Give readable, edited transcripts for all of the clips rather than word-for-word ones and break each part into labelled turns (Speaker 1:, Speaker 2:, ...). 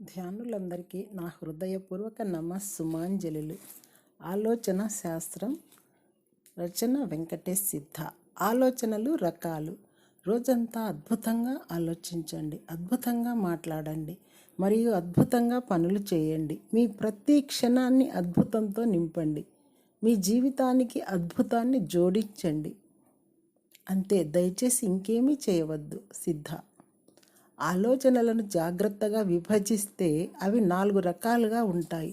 Speaker 1: ధ్యానులందరికీ నా హృదయపూర్వక నమస్సుమాంజలులు. ఆలోచన శాస్త్రం, రచన వెంకటేష్ సిద్ధ. ఆలోచనలు రకాలు. రోజంతా అద్భుతంగా ఆలోచించండి, అద్భుతంగా మాట్లాడండి మరియు అద్భుతంగా పనులు చేయండి. మీ ప్రతి క్షణాన్ని అద్భుతంతో నింపండి. మీ జీవితానికి అద్భుతాన్ని జోడించండి. అంతే, దయచేసి ఇంకేమీ చేయవద్దు. సిద్ధ. ఆలోచనలను జాగ్రత్తగా విభజిస్తే అవి 4 రకాలుగా ఉంటాయి.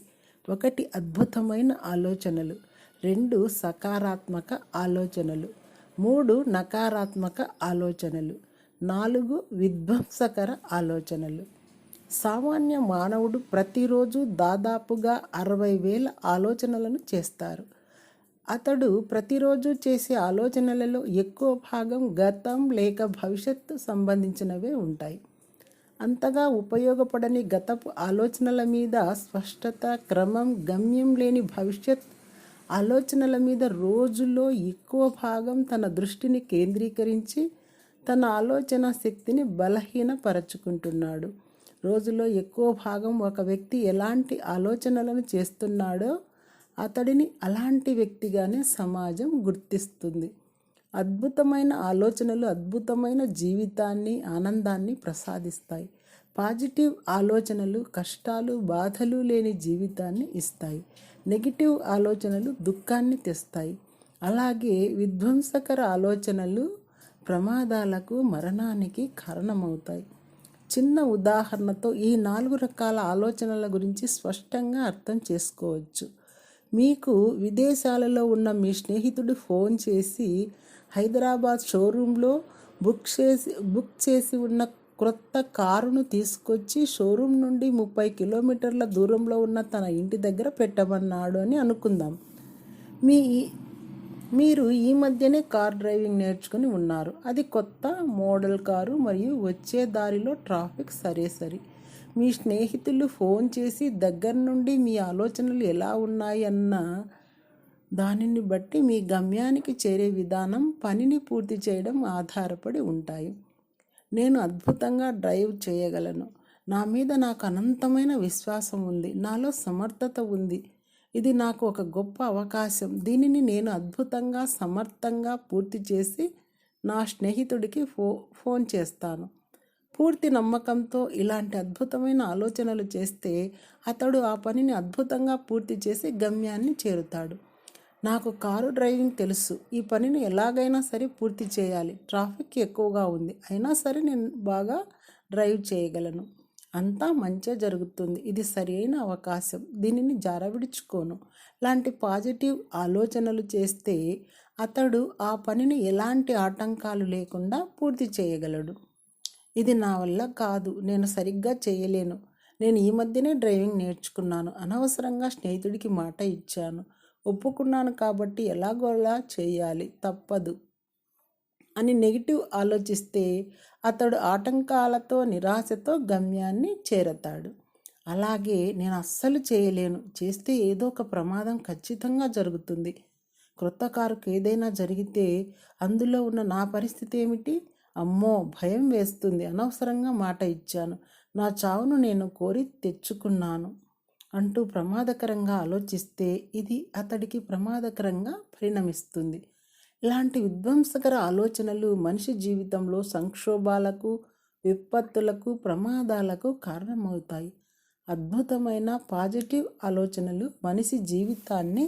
Speaker 1: 1 అద్భుతమైన ఆలోచనలు, 2 సకారాత్మక ఆలోచనలు, 3 నకారాత్మక ఆలోచనలు, 4 విధ్వంసకర ఆలోచనలు. సామాన్య మానవుడు ప్రతిరోజు దాదాపుగా 60,000 ఆలోచనలను చేస్తారు. అతడు ప్రతిరోజు చేసే ఆలోచనలలో ఎక్కువ భాగం గతం లేక భవిష్యత్తు సంబంధించినవే ఉంటాయి. అంతగా ఉపయోగపడని గతపు ఆలోచనల మీద స్పష్టత, క్రమం, గమ్యం లేని భవిష్యత్ ఆలోచనల మీద రోజులో ఎక్కువ భాగం తన దృష్టిని కేంద్రీకరించి తన ఆలోచన శక్తిని బలహీనపరచుకుంటున్నాడు. రోజులో ఎక్కువ భాగం ఒక వ్యక్తి ఎలాంటి ఆలోచనలను చేస్తున్నాడో అతడిని అలాంటి వ్యక్తిగానే సమాజం గుర్తిస్తుంది. అద్భుతమైన ఆలోచనలు అద్భుతమైన జీవితాన్ని, ఆనందాన్ని ప్రసాదిస్తాయి. పాజిటివ్ ఆలోచనలు కష్టాలు, బాధలు లేని జీవితాన్ని ఇస్తాయి. నెగిటివ్ ఆలోచనలు దుఃఖాన్ని తెస్తాయి. అలాగే విధ్వంసకర ఆలోచనలు ప్రమాదాలకు, మరణానికి కారణమవుతాయి. చిన్న ఉదాహరణతో ఈ 4 రకాల ఆలోచనల గురించి స్పష్టంగా అర్థం చేసుకోవచ్చు. మీకు విదేశాలలో ఉన్న మీ స్నేహితుడు ఫోన్ చేసి హైదరాబాద్ షోరూంలో బుక్ చేసి ఉన్న క్రొత్త కారును తీసుకొచ్చి షోరూం నుండి 30 కిలోమీటర్ల దూరంలో ఉన్న తన ఇంటి దగ్గర పెట్టమన్నాడు అని అనుకుందాం. మీరు ఈ మధ్యనే కార్ డ్రైవింగ్ నేర్చుకుని ఉన్నారు. అది కొత్త మోడల్ కారు మరియు వచ్చే దారిలో ట్రాఫిక్ సరి. మీ స్నేహితులు ఫోన్ చేసి దగ్గర నుండి మీ ఆలోచనలు ఎలా ఉన్నాయి అన్న దానిని బట్టి మీ గమ్యానికి చేరే విధానం, పనిని పూర్తి చేయడం ఆధారపడి ఉంటాయి. నేను అద్భుతంగా డ్రైవ్ చేయగలను. నా మీద నాకు అనంతమైన విశ్వాసం ఉంది. నాలో సమర్థత ఉంది. ఇది నాకు ఒక గొప్ప అవకాశం. దీనిని నేను అద్భుతంగా, సమర్థంగా పూర్తి చేసి నా స్నేహితుడికి ఫోన్ చేస్తాను. పూర్తి నమ్మకంతో ఇలాంటి అద్భుతమైన ఆలోచనలు చేస్తే అతడు ఆ పనిని అద్భుతంగా పూర్తి చేసి గమ్యాన్ని చేరుతాడు. నాకు కారు డ్రైవింగ్ తెలుసు. ఈ పనిని ఎలాగైనా సరే పూర్తి చేయాలి. ట్రాఫిక్ ఎక్కువగా ఉంది, అయినా సరే నేను బాగా డ్రైవ్ చేయగలను. అంతా మంచిగా జరుగుతుంది. ఇది సరైన అవకాశం. దీనిని జారవిడుచుకోను. లాంటి పాజిటివ్ ఆలోచనలు చేస్తే అతడు ఆ పనిని ఎలాంటి ఆటంకాలు లేకుండా పూర్తి చేయగలడు. ఇది నా వల్ల కాదు, నేను సరిగ్గా చేయలేను, నేను ఈ మధ్యనే డ్రైవింగ్ నేర్చుకున్నాను, అనవసరంగా స్నేహితుడికి మాట ఇచ్చాను, ఒప్పుకున్నాను కాబట్టి ఎలాగోలా చేయాలి, తప్పదు అని నెగిటివ్ ఆలోచిస్తే అతడు ఆటంకాలతో, నిరాశతో గమ్యాన్ని చేరతాడు. అలాగే నేను అస్సలు చేయలేను, చేస్తే ఏదో ఒక ప్రమాదం ఖచ్చితంగా జరుగుతుంది, క్రొత్త కారుకు ఏదైనా జరిగితే అందులో ఉన్న నా పరిస్థితి ఏమిటి, అమ్మో భయం వేస్తుంది, అనవసరంగా మాట ఇచ్చాను, నా చావును నేను కోరి తెచ్చుకున్నాను అంటూ ప్రమాదకరంగా ఆలోచిస్తే ఇది అతడికి ప్రమాదకరంగా పరిణమిస్తుంది. ఇలాంటి విధ్వంసకర ఆలోచనలు మనిషి జీవితంలో సంక్షోభాలకు, విపత్తులకు, ప్రమాదాలకు కారణమవుతాయి. అద్భుతమైన పాజిటివ్ ఆలోచనలు మనిషి జీవితాన్ని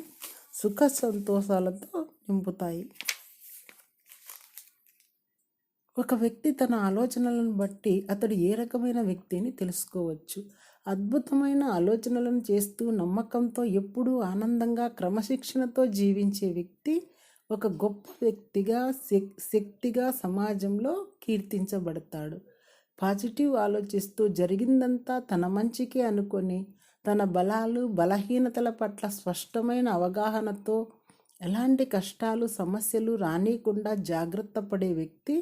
Speaker 1: సుఖ సంతోషాలతో నింపుతాయి. ఒక వ్యక్తి తన ఆలోచనలను బట్టి అతడు ఏ రకమైన వ్యక్తిని తెలుసుకోవచ్చు. అద్భుతమైన ఆలోచనలను చేస్తూ నమ్మకంతో ఎప్పుడూ ఆనందంగా, క్రమశిక్షణతో జీవించే వ్యక్తి ఒక గొప్ప వ్యక్తిగా, శక్తిగా సమాజంలో కీర్తించబడతాడు. పాజిటివ్ ఆలోచిస్తూ జరిగిందంతా తన మంచికే అనుకొని తన బలాలు, బలహీనతల పట్ల స్పష్టమైన అవగాహనతో ఎలాంటి కష్టాలు, సమస్యలు రానీయకుండా జాగ్రత్త పడే వ్యక్తి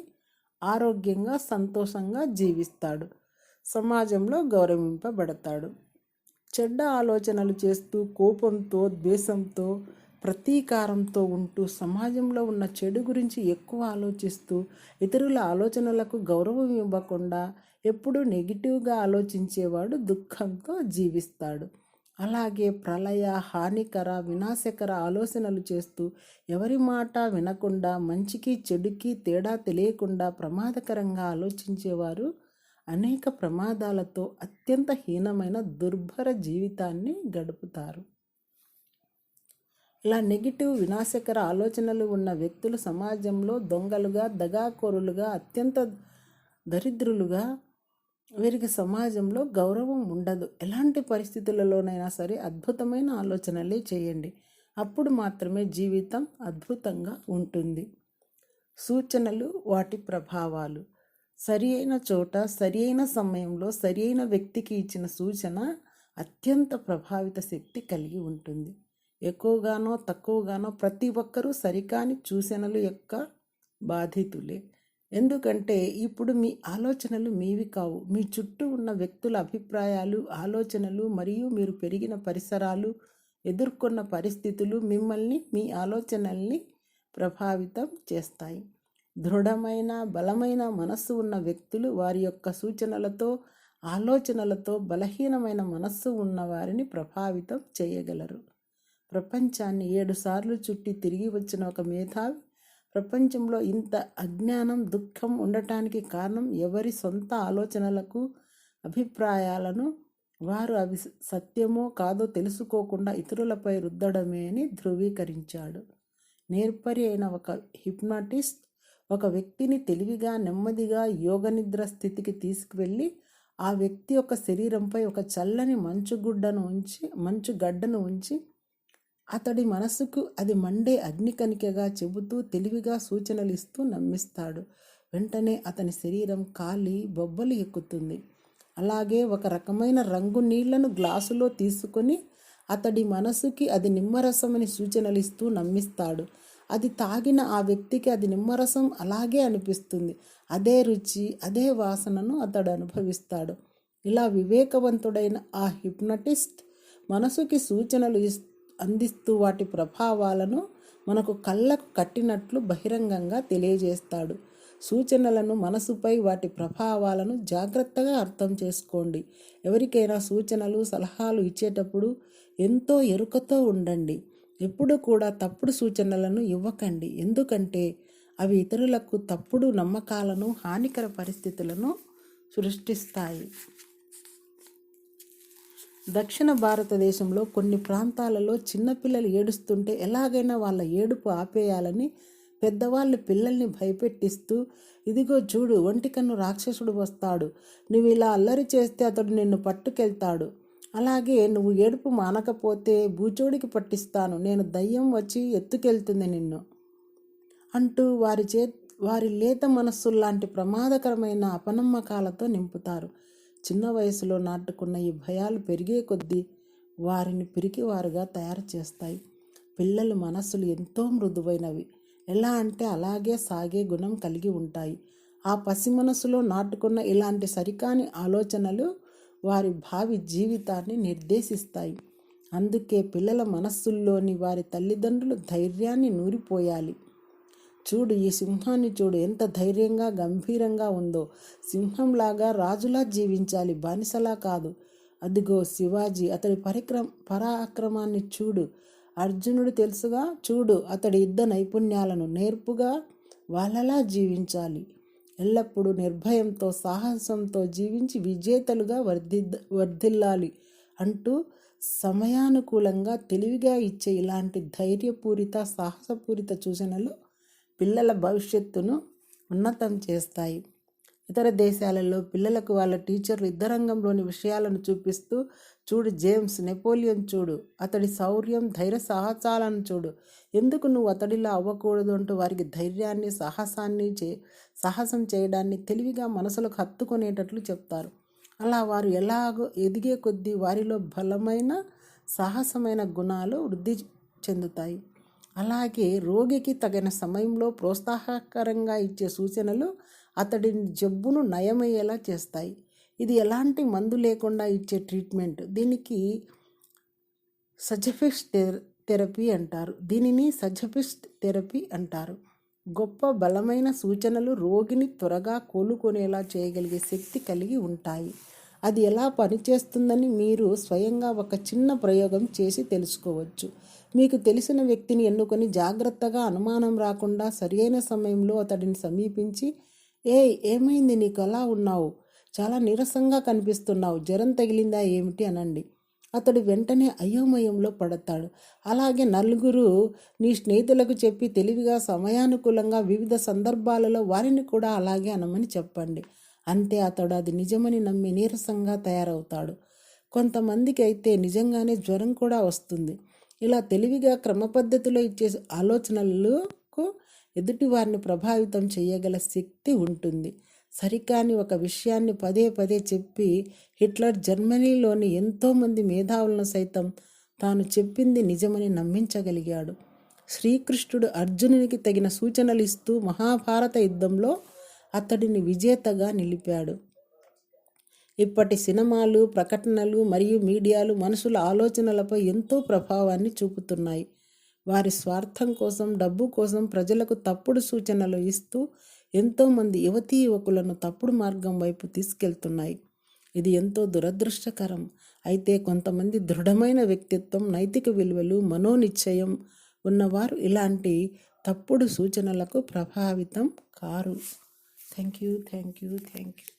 Speaker 1: ఆరోగ్యంగా, సంతోషంగా జీవిస్తాడు, సమాజంలో గౌరవింపబడతాడు. చెడ్డ ఆలోచనలు చేస్తూ కోపంతో, ద్వేషంతో, ప్రతీకారంతో ఉంటూ సమాజంలో ఉన్న చెడు గురించి ఎక్కువ ఆలోచిస్తూ ఇతరుల ఆలోచనలకు గౌరవం ఇవ్వకుండా ఎప్పుడు నెగిటివ్గా ఆలోచించేవాడు దుఃఖంతో జీవిస్తాడు. అలాగే ప్రళయ, హానికర, వినాశకర ఆలోచనలు చేస్తూ ఎవరి మాట వినకుండా మంచికి చెడుకి తేడా తెలియకుండా ప్రమాదకరంగా ఆలోచించేవారు అనేక ప్రమాదాలతో అత్యంత హీనమైన దుర్భర జీవితాన్ని గడుపుతారు. ఇలా నెగిటివ్ వినాశకర ఆలోచనలు ఉన్న వ్యక్తులు సమాజంలో దొంగలుగా, దగాకోరులుగా, అత్యంత దరిద్రులుగా, వీరికి సమాజంలో గౌరవం ఉండదు. ఎలాంటి పరిస్థితులలోనైనా సరే అద్భుతమైన ఆలోచనలే చేయండి. అప్పుడు మాత్రమే జీవితం అద్భుతంగా ఉంటుంది. సూచనలు, వాటి ప్రభావాలు. సరి అయిన చోట, సరి అయిన సమయంలో, సరి అయిన వ్యక్తికి ఇచ్చిన సూచన అత్యంత ప్రభావిత శక్తి కలిగి ఉంటుంది. ఎక్కువగానో తక్కువగానో ప్రతి ఒక్కరూ సరికాని సూచనలు యొక్క బాధితులే. ఎందుకంటే ఇప్పుడు మీ ఆలోచనలు మీవి కావు. మీ చుట్టూ ఉన్న వ్యక్తుల అభిప్రాయాలు, ఆలోచనలు మరియు మీరు పెరిగిన పరిసరాలు, ఎదుర్కొన్న పరిస్థితులు మిమ్మల్ని, మీ ఆలోచనల్ని ప్రభావితం చేస్తాయి. దృఢమైన, బలమైన మనస్సు ఉన్న వ్యక్తులు వారి యొక్క సూచనలతో, ఆలోచనలతో బలహీనమైన మనస్సు ఉన్న వారిని ప్రభావితం చేయగలరు. ప్రపంచాన్ని 7 సార్లు చుట్టి తిరిగి వచ్చిన ఒక మేధావి ప్రపంచంలో ఇంత అజ్ఞానం, దుఃఖం ఉండటానికి కారణం ఎవరి సొంత ఆలోచనలకు, అభిప్రాయాలను వారు అవి సత్యమో కాదో తెలుసుకోకుండా ఇతరులపై రుద్దడమే అని ధృవీకరించాడు. నేర్పరి అయిన ఒక హిప్నాటిస్ట్ ఒక వ్యక్తిని తెలివిగా, నెమ్మదిగా యోగనిద్ర స్థితికి తీసుకువెళ్ళి ఆ వ్యక్తి యొక్క శరీరంపై ఒక చల్లని మంచుగడ్డను ఉంచి అతడి మనసుకు అది మండే అగ్నికణికగా చెబుతూ తెలివిగా సూచనలు ఇస్తూ నమ్మిస్తాడు. వెంటనే అతని శరీరం కాలి బొబ్బలు ఎక్కుతుంది. అలాగే ఒక రకమైన రంగు నీళ్లను గ్లాసులో తీసుకొని అతడి మనసుకి అది నిమ్మరసమని సూచనలు ఇస్తూ నమ్మిస్తాడు. అది తాగిన ఆ వ్యక్తికి అది నిమ్మరసం అలాగే అనిపిస్తుంది. అదే రుచి, అదే వాసనను అతడు అనుభవిస్తాడు. ఇలా వివేకవంతుడైన ఆ హిప్నటిస్ట్ మనసుకి సూచనలు అందిస్తూ వాటి ప్రభావాలను మనకు కళ్ళకు కట్టినట్లు బహిరంగంగా తెలియజేస్తాడు. సూచనలను, మనసుపై వాటి ప్రభావాలను జాగ్రత్తగా అర్థం చేసుకోండి. ఎవరికైనా సూచనలు, సలహాలు ఇచ్చేటప్పుడు ఎంతో ఎరుకతో ఉండండి. ఎప్పుడు కూడా తప్పుడు సూచనలను ఇవ్వకండి. ఎందుకంటే అవి ఇతరులకు తప్పుడు నమ్మకాలను, హానికర పరిస్థితులను సృష్టిస్తాయి. దక్షిణ భారతదేశంలో కొన్ని ప్రాంతాలలో చిన్నపిల్లలు ఏడుస్తుంటే ఎలాగైనా వాళ్ళ ఏడుపు ఆపేయాలని పెద్దవాళ్ళు పిల్లల్ని భయపెట్టిస్తూ, ఇదిగో చూడు, ఒంటికన్ను రాక్షసుడు వస్తాడు, నువ్వు ఇలా అల్లరి చేస్తే అతడు నిన్ను పట్టుకెళ్తాడు, అలాగే నువ్వు ఏడుపు మానకపోతే బూచోడికి పట్టిస్తాను, నేను దయ్యం వచ్చి ఎత్తుకెళ్తుంది నిన్ను అంటూ వారి లేత మనస్సుల్లాంటి ప్రమాదకరమైన అపనమ్మకాలతో నింపుతారు. చిన్న వయసులో నాటుకున్న ఈ భయాలు పెరిగే కొద్దీ వారిని పిరికివారుగా తయారు చేస్తాయి. పిల్లల మనస్సులు ఎంతో మృదువైనవి. ఎలా అంటే అలాగే సాగే గుణం కలిగి ఉంటాయి. ఆ పసి మనసులో నాటుకున్న ఇలాంటి సరికాని ఆలోచనలు వారి భావి జీవితాన్ని నిర్దేశిస్తాయి. అందుకే పిల్లల మనస్సుల్లోని వారి తల్లిదండ్రులు ధైర్యాన్ని నూరిపోయాలి. చూడు, ఈ సింహాన్ని చూడు, ఎంత ధైర్యంగా, గంభీరంగా ఉందో. సింహంలాగా, రాజులా జీవించాలి, బానిసలా కాదు. అదిగో శివాజీ, అతడి పరాక్రమాన్ని చూడు. అర్జునుడు తెలుసుగా, చూడు అతడి యుద్ధ నైపుణ్యాలను. నేర్పుగా వాళ్ళలా జీవించాలి. ఎల్లప్పుడూ నిర్భయంతో, సాహసంతో జీవించి విజేతలుగా వర్ధిల్లాలి అంటూ సమయానుకూలంగా తెలివిగా ఇచ్చే ఇలాంటి ధైర్యపూరిత, సాహసపూరిత సూచనలు పిల్లల భవిష్యత్తును ఉన్నతం చేస్తాయి. ఇతర దేశాలలో పిల్లలకు వాళ్ళ టీచర్లు యుద్ధరంగంలోని విషయాలను చూపిస్తూ, చూడు జేమ్స్, నెపోలియన్ చూడు, అతడి శౌర్యం, ధైర్య సాహసాలను చూడు, ఎందుకు నువ్వు అతడిలా అవ్వకూడదు అంటూ వారికి ధైర్యాన్ని, సాహసం చేయడాన్ని తెలివిగా మనసులకు హత్తుకునేటట్లు చెప్తారు. అలా వారు ఎలాగో ఎదిగే కొద్దీ వారిలో బలమైన, సాహసమైన గుణాలు వృద్ధి చెందుతాయి. అలాగే రోగికి తగిన సమయంలో ప్రోత్సాహకరంగా ఇచ్చే సూచనలు అతడి జబ్బును నయమయ్యేలా చేస్తాయి. ఇది ఎలాంటి మందు లేకుండా ఇచ్చే ట్రీట్మెంట్. దీనికి సజెఫిస్ట్ థెరపీ అంటారు. గొప్ప బలమైన సూచనలు రోగిని త్వరగా కోలుకునేలా చేయగలిగే శక్తి కలిగి ఉంటాయి. అది ఎలా పనిచేస్తుందని మీరు స్వయంగా ఒక చిన్న ప్రయోగం చేసి తెలుసుకోవచ్చు. మీకు తెలిసిన వ్యక్తిని ఎన్నుకొని జాగ్రత్తగా అనుమానం రాకుండా సరియైన సమయంలో అతడిని సమీపించి, ఏమైంది, నీకు అలా ఉన్నావు, చాలా నీరసంగా కనిపిస్తున్నావు, జ్వరం తగిలిందా ఏమిటి అనండి. అతడు వెంటనే అయోమయంలో పడతాడు. అలాగే నలుగురు నీ స్నేహితులకు చెప్పి తెలివిగా సమయానుకూలంగా వివిధ సందర్భాలలో వారిని కూడా అలాగే అనమని చెప్పండి. అంతే, అతడు అది నిజమని నమ్మి నీరసంగా తయారవుతాడు. కొంతమందికి అయితే నిజంగానే జ్వరం కూడా వస్తుంది. ఇలా తెలివిగా క్రమపద్ధతిలో ఇచ్చే ఆలోచనలకు ఎదుటి వారిని ప్రభావితం చేయగల శక్తి ఉంటుంది. సరికాని ఒక విషయాన్ని పదే పదే చెప్పి హిట్లర్ జర్మనీలోని ఎంతోమంది మేధావులను సైతం తాను చెప్పింది నిజమని నమ్మించగలిగాడు. శ్రీకృష్ణుడు అర్జునునికి తగిన సూచనలు ఇస్తూ మహాభారత యుద్ధంలో అతడిని విజేతగా నిలిపాడు. ఇప్పటి సినిమాలు, ప్రకటనలు మరియు మీడియాలు మనుషుల ఆలోచనలపై ఎంతో ప్రభావాన్ని చూపుతున్నాయి. వారి స్వార్థం కోసం, డబ్బు కోసం ప్రజలకు తప్పుడు సూచనలు ఇస్తూ ఎంతోమంది యువతీ యువకులను తప్పుడు మార్గం వైపు తీసుకెళ్తున్నాయి. ఇది ఎంతో దురదృష్టకరం. అయితే కొంతమంది దృఢమైన వ్యక్తిత్వం, నైతిక విలువలు, మనోనిశ్చయం ఉన్నవారు ఇలాంటి తప్పుడు సూచనలకు ప్రభావితం కారు. Thank you.